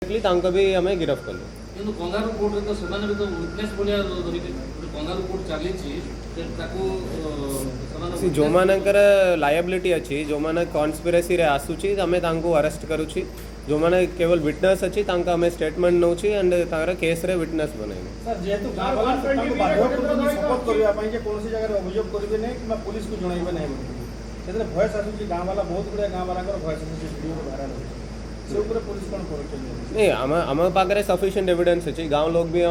भी आम गिरफ्त कलु କିନ୍ତୁ କଙ୍ଗାରୁ କୋର୍ଟରେ ତ ସେମାନେ ବି ତ ୱିଟନେସ୍ ଭଳିଆ ଧରିକି କଙ୍ଗାରୁ କୋର୍ଟ ଚାଲିଛି ତାକୁ सी जो मानकर लायबिलिटी अच्छी जो मैंने कॉन्स्पिरेसी रे आसुची आमे तांको अरेस्ट करूची जो मैंने केवल विटनेस अच्छी तांका आमे स्टेटमेंट नउची एंड तारा केस रे विटनेस बनाइबे सर जेतु गाँ वाला तांको बाध्यकारी सपोर्ट करिया पई जे कोनसी जगह रे अभियोग करिवे नै कि पुलिस को जणाइबे नै सेतरे भय आसुची गाँ वाला बहुत गुडे गाँ वाला भय आसुची वीडियो वायरल से ऊपर पुलिस कोन करू नहीं आम पाखे सफिशिएंट एविडेंस अच्छी गाँव लोग भी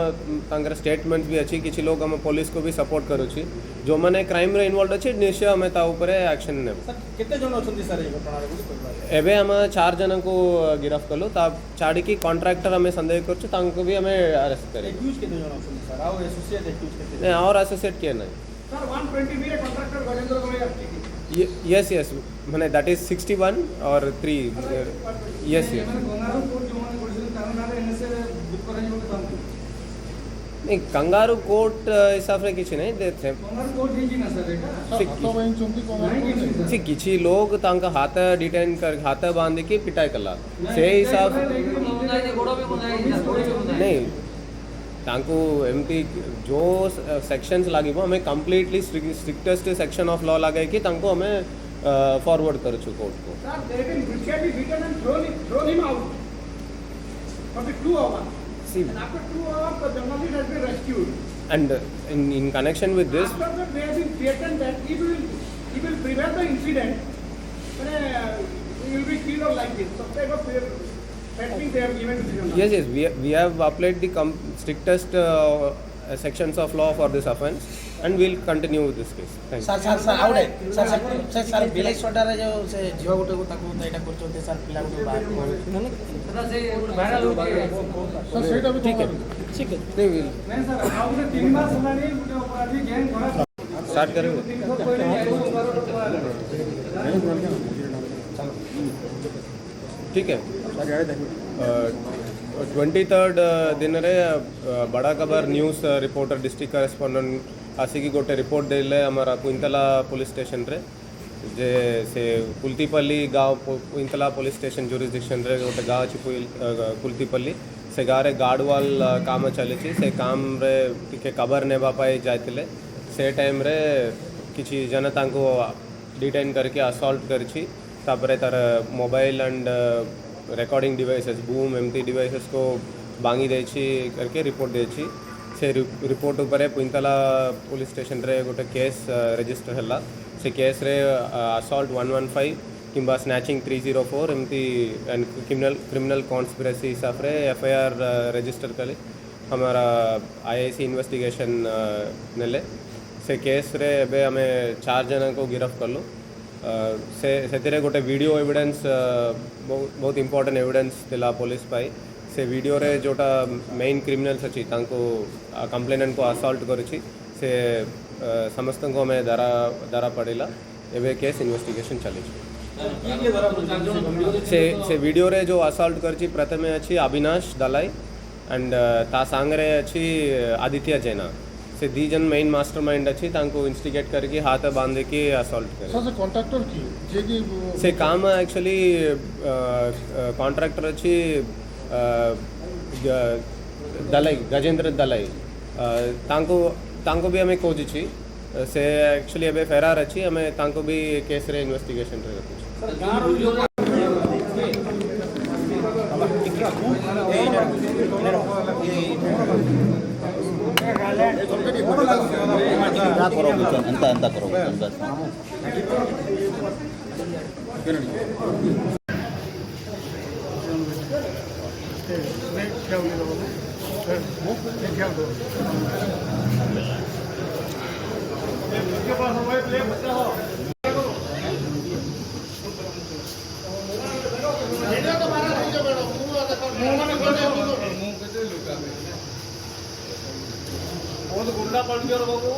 स्टेटमेंट भी अच्छी किसी लोग आम पुलिस को भी सपोर्ट करुची जो मैंने क्राइम रे इन्वॉल्व अच्छी निश्चय आम एक्शन ने केते जन अछंती सर ए घटना रे एबे आम 4 जन को गिरफ्त कलु ता छाड़ी की कॉन्ट्रैक्टर आम संदेह करछु तांको भी आम अरेस्ट करे एक्यूज केते जन अछंती सर आउ एसोसिएट एक्यूज केते नहीं और एसोसिएट के नहीं सर 120 बी रे contractor Gajendra Goyal yes yes माने दैट इज 61 और 3 यस यस नहीं कंगारू कोर्ट हिसाब से किसी नहीं देते सी किसी लोग तांका हाथ डिटेन कर हाथ बांध के पिटाई कला से हिसाब नहीं तांको एमती जो सेक्शंस लागी हमें completely strictest section of law लगे कि तांको हमें फॉरवर्ड कर छु कोर्ट को see and after 2 hours the journalist has been rescued and in connection with this after that they have been threatened that he will prevent the incident he will be killed or like this some type of threatening they have given to the journalist. yes we have applied the strictest sections of law for this offense and we'll continue with this case thank you sir आउडे sir बिलाई सोडारे जो से झियो गुटे को ताको एटा करचोते sir पिला गुटे बात माने ସେ ଭାଇରାଲ ହଉଛି सर सेटा भी ठीक है नहीं विल नहीं सर आउ 3 मास होलानी गुटे अपराधी गैंग घोड़ा स्टार्ट करेंगे ठीक है 23rd दिन रे बड़ा खबर न्यूज़ रिपोर्टर डिस्ट्रिक्ट करेस्पोंडेंट आसिकी गोटे रिपोर्ट देले हमारा कुंतला पुलिस स्टेशन रे जे से कुल्तीपल्ली गाँव कुंतला पुलिस स्टेशन जुरिस्डिक्शन रे गोटे गाँव अछि कुल्तीपल्ली से गाँव रे गार्डवाल काम चली से काम रे टिके खबर नेबा पाई जाइतिले से टाइम रे किछि जनता को डिटेन करके असॉल्ट करछि तापरे तार mobile and recording devices boom एमती डिवाइसेस को बांगी देछि करके रिपोर्ट देछि से रिपोर्ट उपरे पुंतला पुलिस स्टेशन रे गोटे केस रजिस्टर हला से केस रे असॉल्ट 115 किंबा स्नैचिंग 304 एमती एंड क्रिमिनल कॉन्स्पिरेसी हिसाब रे एफआईआर रजिस्टर कले हमारा आईआईसी इन्वेस्टिगेशन नेले से केस रे एबे हमें 4 जन को गिरफ्त करलो से गोटे वीडियो एविडेंस बहुत इंपोर्टेंट एविडेंस दिला पुलिस पाई से वीडियो रे जोटा मेन क्रिमिनल्स अच्छी तांको कंप्लेनेंट को असॉल्ट करिछि से समस्त को हमें दरा पड़ेला एबे केस इन्वेस्टिगेशन चली से वीडियो रे जो असॉल्ट करछि प्रथमे अच्छी अविनाश दलाई एंड ता सांगरे अच्छी आदित्य जैना से 2 जन मेन मास्टरमाइंड अच्छी तांको इंस्टिगेट करके हाथ बांध के असॉल्ट करे सर कॉन्ट्रैक्टर की जे की से काम एक्चुअली कॉन्ट्रैक्टर अच्छी दलाई गजेंद्र दलाई तांको भी हमें खोजी से एक्चुअली एबे फेरार अच्छी हमें तांको भी केस रे इन्वेस्टिगेशन रे रखी अंता करो बहुत गुंडा पड़ गया बाबू